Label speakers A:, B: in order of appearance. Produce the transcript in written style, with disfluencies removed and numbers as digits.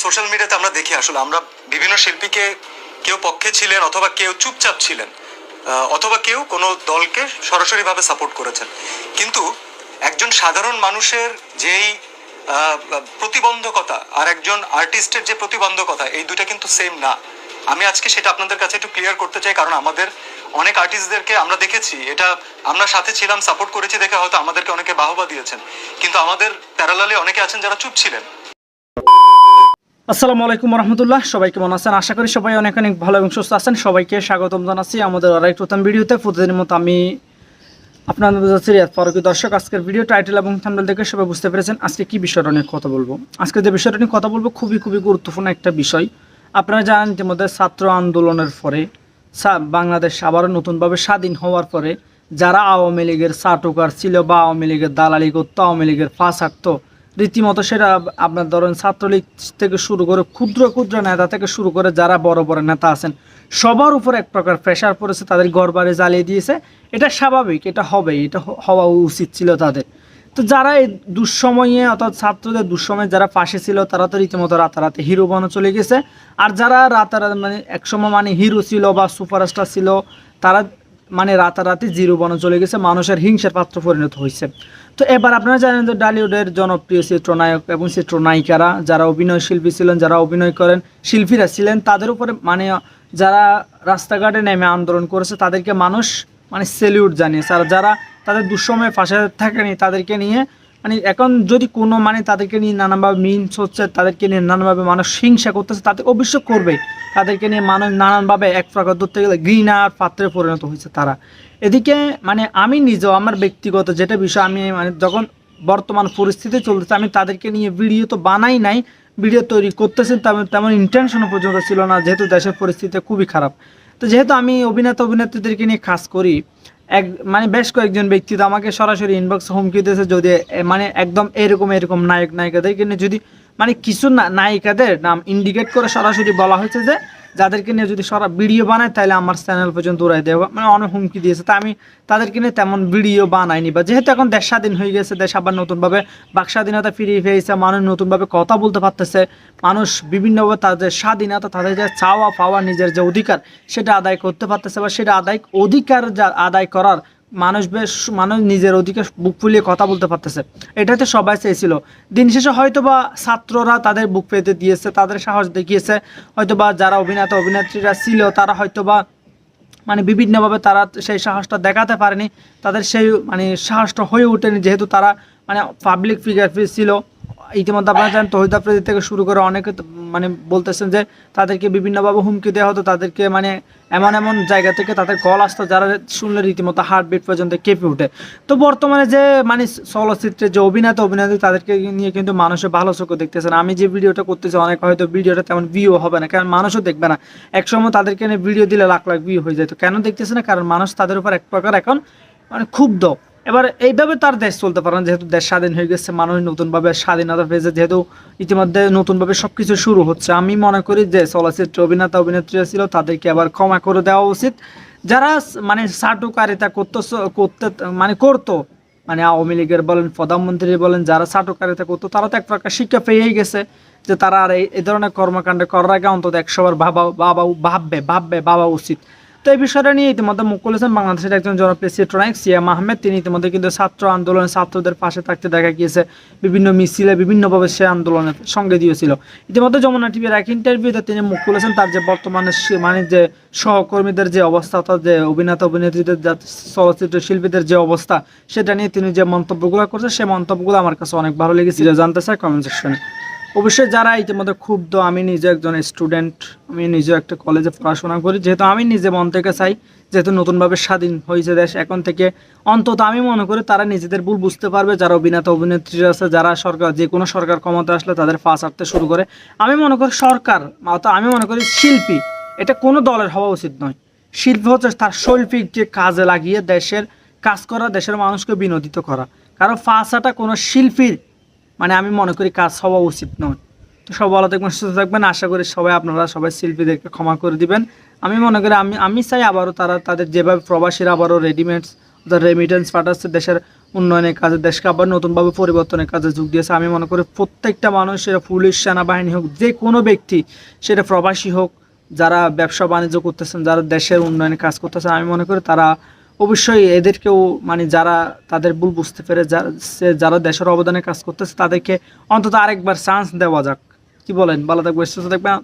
A: Social মিডিয়াতে আমরা দেখি আসলে আমরা বিভিন্ন শিল্পীকে কেউ পক্ষে ছিলেন অথবা কেউ চুপচাপ ছিলেন, অথবা কেউ কোনো দলকে সরাসরিভাবে সাপোর্ট করেছেন, কিন্তু একজন সাধারণ মানুষের যেই প্রতিবন্ধকতা আর একজন আর্টিস্টের যে প্রতিবন্ধকতা, এই দুটা কিন্তু সেম না। আমি আজকে সেটা আপনাদের কাছে একটু ক্লিয়ার করতে চাই, কারণ আমাদের অনেক আর্টিস্টদেরকে আমরা দেখেছি, এটা আমরা সাথে ছিলাম, সাপোর্ট করেছি দেখে হয়তো আমাদেরকে অনেকে বাহবা দিয়েছেন, কিন্তু আমাদের প্যারালালে অনেকে আছেন যারা চুপ ছিলেন।
B: আসসালামু আলাইকুম রহমতুল্লাহ, সবাই কেমন আছেন? আশা করি সবাই অনেক অনেক ভালো এবং সুস্থ আছেন। সবাইকে স্বাগতম জানাচ্ছি আমাদের আরেকটি নতুন ভিডিওতে। প্রতিদিনের মতো আমি আপনাদের বোঝাচ্ছি রিয়াদ ফারুকী। দর্শক, আজকের ভিডিও টাইটেল এবং থাম্বনেল দেখে সবাই বুঝতে পেরেছেন আজকে কি বিষয়টা নিয়ে কথা বলবো। আজকে যে বিষয়টা নিয়ে কথা বলবো খুবই গুরুত্বপূর্ণ একটা বিষয়। আপনারা জানেন ইতিমধ্যে ছাত্র আন্দোলনের পরে বাংলাদেশ আবারও নতুনভাবে স্বাধীন হওয়ার পরে যারা আওয়ামী লীগের চাটুকার ছিল বা আওয়ামী লীগের দালালি করতো, আওয়ামী লীগের ফাঁস হাঁটতো রীতিমতো, সেটা আপনার ধরেন ছাত্রলীগ থেকে শুরু করে ক্ষুদ্র নেতা থেকে শুরু করে যারা বড় বড় নেতা আছেন সবার উপর এক প্রকার প্রেশার পড়েছে, তাদের ঘরবাড়ি জ্বালিয়ে দিয়েছে। এটা স্বাভাবিক, এটা হবেই, এটা হওয়া উচিত ছিল তাদের। তো যারা এই দুঃসময়ে অর্থাৎ ছাত্রদের দুঃসময়ে যারা পাশে ছিল তারা তো রীতিমতো রাতারাতি হিরো বানো চলে গেছে, আর যারা রাতারাতি মানে একসময় মানে হিরো ছিল বা সুপারস্টার ছিল তারা মানে রাতারাতি জিরো বানো চলে গেছে, মানুষের হিংসার পাত্র পরিণত হয়েছে। তো এবার আপনারা জানেন যে টলিউডের জনপ্রিয় চিত্রনায়ক এবং চিত্রনায়িকারা যারা অভিনয় শিল্পী ছিলেন, যারা অভিনয় করেন শিল্পীরা ছিলেন, তাদের উপরে মানে যারা রাস্তাঘাটে নেমে আন্দোলন করেছে তাদেরকে মানুষ মানে সেলিউট জানিয়েছে। আর যারা তাদের দুঃসময়ে ফাঁসে থাকেনি তাদেরকে নিয়ে মানে এখন যদি কোনো মানে তাদেরকে নিয়ে নানানভাবে মিনস হচ্ছে, তাদেরকে নিয়ে নানানভাবে মানুষ হিংসা করতেছে, তাদের অবশ্য করবে। তাদেরকে নিয়ে মানুষ নানানভাবে এক প্রকার ধরতে গেলে ঘৃণার পাত্রে পরিণত হয়েছে তারা। এদিকে মানে আমি নিজেও আমার ব্যক্তিগত যেটা বিষয়, আমি মানে যখন বর্তমান পরিস্থিতি চলতেছে আমি তাদেরকে নিয়ে ভিডিও তো বানাই নাই, ভিডিও তৈরি করতেছেন তেমন ইন্টেনশনও পর্যন্ত ছিল না, যেহেতু দেশের পরিস্থিতি খুবই খারাপ। তো যেহেতু আমি অভিনেত্রীদেরকে নিয়ে কাজ করি, মানে বেশ কয়েকজন ব্যক্তি তো আমাকে সরাসরি ইনবক্স হুমকি দিয়েছে, যদি মানে একদম এরকম নায়িকাদেরকে নিয়ে যদি মানে কিছু নায়িকাদের নাম ইন্ডিকেট করে সরাসরি বলা হয়েছে যে যাদেরকে নিয়ে যদি ভিডিও বানায় তাহলে আমার চ্যানেল পর্যন্ত উড়াই দেওয়া, মানে অনেক হুমকি দিয়েছে। তা আমি তাদেরকে নিয়ে তেমন ভিডিও বানাইনি, বা যেহেতু এখন দেশ স্বাধীন হয়ে গেছে, দেশ আবার নতুনভাবে বাক স্বাধীনতা ফিরিয়ে পেয়েছে, মানুষ নতুনভাবে কথা বলতে পারতেছে, মানুষ বিভিন্নভাবে তাদের স্বাধীনতা, তাদের যে চাওয়া পাওয়া নিজের যে অধিকার সেটা আদায় করতে পারতেছে, বা সেটা অধিকার যা আদায় করার মানুষ নিজের অধিকার বুক ফুলিয়ে কথা বলতে পারতেছে। এটাতে সবাই চেয়েছিল। দিন শেষে হয়তোবা ছাত্ররা তাদের বুক পেতে দিয়েছে, তাদের সাহস দেখিয়েছে, হয়তোবা যারা অভিনেত্রীরা ছিল তারা হয়তোবা মানে বিভিন্নভাবে তারা সেই সাহসটা দেখাতে পারেনি, তাদের সেই মানে সাহসটা হয়ে ওঠেনি, যেহেতু তারা মানে পাবলিক ফিগার ছিল। ইতিমধ্যে আপনারা জানেন তৌহিদ আফ্রিদি থেকে শুরু করে অনেকে মানে বলতেছেন যে তাদেরকে বিভিন্নভাবে হুমকি দেওয়া হতো, তাদেরকে মানে এমন জায়গা থেকে তাদের কল আসতো যারা শুনলে রীতিমতো হার্টবিট পর্যন্ত কেঁপে ওঠে। তো বর্তমানে যে মানে চলচ্চিত্রে যে অভিনেত্রী তাদেরকে নিয়ে কিন্তু মানুষের ভালো চোখে দেখতেছে না। আমি যে ভিডিওটা করতেছি অনেক হয়তো ভিডিওটা তেমন ভিউ হবে না, কারণ মানুষও দেখবে না। একসময় তাদেরকে নিয়ে ভিডিও দিলে লাখ ভিউ হয়ে যেত, কেন দেখতেছে না? কারণ মানুষ তাদের উপর এক প্রকার এখন মানে ক্ষুব্ধ। এবার এইভাবে তার দেশ চলতে পারে না, যেহেতু দেশ স্বাধীন হয়ে গেছে, মানুষ নতুনভাবে স্বাধীনতা পেয়েছে, যেহেতু ইতিমধ্যে নতুনভাবে সব কিছু শুরু হচ্ছে। আমি মনে করি যে চলচ্চিত্র অভিনেত্রীরা ছিল তাদেরকে আবার ক্ষমা করে দেওয়া উচিত। যারা মানে চাটুকারিতা করতো মানে আওয়ামী লীগের বলেন, প্রধানমন্ত্রী বলেন, যারা চাটুকারিতা করতো তারা তো এক প্রকার শিক্ষা পেয়েই গেছে যে তারা আর এই ধরনের কর্মকাণ্ড করার আগে অন্তত 100 বার ভাবা উচিত। তো এই বিষয়টা নিয়ে ইতিমধ্যে মুখ খুলেছেন বাংলাদেশের একজন জনপ্রিয় চিত্রনায়ক সিয়াম আহমেদ। তিনি ইতিমধ্যে কিন্তু ছাত্র আন্দোলনে ছাত্রদের পাশে থাকতে দেখা গিয়েছে, বিভিন্ন মিছিলে বিভিন্নভাবে সে আন্দোলনের সঙ্গে দিয়েছিল। ইতিমধ্যে যমুনা টিভির এক ইন্টারভিউতে তিনি মুখ খুলেছেন তার যে বর্তমানে মানে যে সহকর্মীদের যে অবস্থা, অর্থাৎ যে অভিনেত্রীদের চলচ্চিত্র শিল্পীদের যে অবস্থা, সেটা নিয়ে তিনি যে মন্তব্যগুলো করছেন সেই মন্তব্যগুলো আমার কাছে অনেক ভালো লেগেছে। জানতে চাই কমেন্ট সেকশনে। অবশ্যই যারা ইতিমধ্যে ক্ষুব্ধ, আমি নিজে একজন স্টুডেন্ট, আমি নিজে একটা কলেজে পড়াশোনা করি, যেহেতু আমি নিজে মন থেকে চাই যেহেতু নতুনভাবে স্বাধীন হয়েছে দেশ, এখন থেকে অন্তত আমি মনে করি তারা নিজেদের ভুল বুঝতে পারবে। যারা অভিনেত্রীরা আছে, যারা সরকার যে কোনো সরকার ক্ষমতা আসলে তাদের ফাঁস হাঁটতে শুরু করে, আমি মনে করি সরকার আমি মনে করি শিল্পী এটা কোনো দলের হওয়া উচিত নয়। শিল্পী হচ্ছে তার শৈল্পিক যে কাজে লাগিয়ে দেশের কাজ করা, দেশের মানুষকে বিনোদিত করা, কারণ ফাঁস হাঁটা কোনো শিল্পীর মানে আমি মনে করি কাজ হওয়া উচিত নয়। তো সব ভালো থাকবেন, সুস্থ থাকবেন। আশা করি আপনারা সবাই শিল্পীদেরকে ক্ষমা করে দিবেন। আমি মনে করি আমি চাই আবারও তাদের যেভাবে প্রবাসীরা আবারও রেমিটেন্স পাঠাচ্ছে দেশের উন্নয়নের কাজে, দেশকে আবার নতুনভাবে পরিবর্তনের কাজে যোগ দিয়েছে। আমি মনে করি প্রত্যেকটা মানুষ, সেটা পুলিশ, সেনাবাহিনী হোক, যে কোনো ব্যক্তি, সেটা প্রবাসী হোক, যারা ব্যবসা বাণিজ্য করতেছেন, যারা দেশের উন্নয়নে কাজ করতেছেন, আমি মনে করি তারা অবশ্যই এদেরকেও, মানে যারা তাদের ভুল বুঝতে পেরে যারা দেশের অবদানে কাজ করতেছে, তাদেরকে অন্তত আরেকবার চান্স দেওয়া যাক। কি বলেন? ভালো থাকবে, সুস্থ থাকবেন।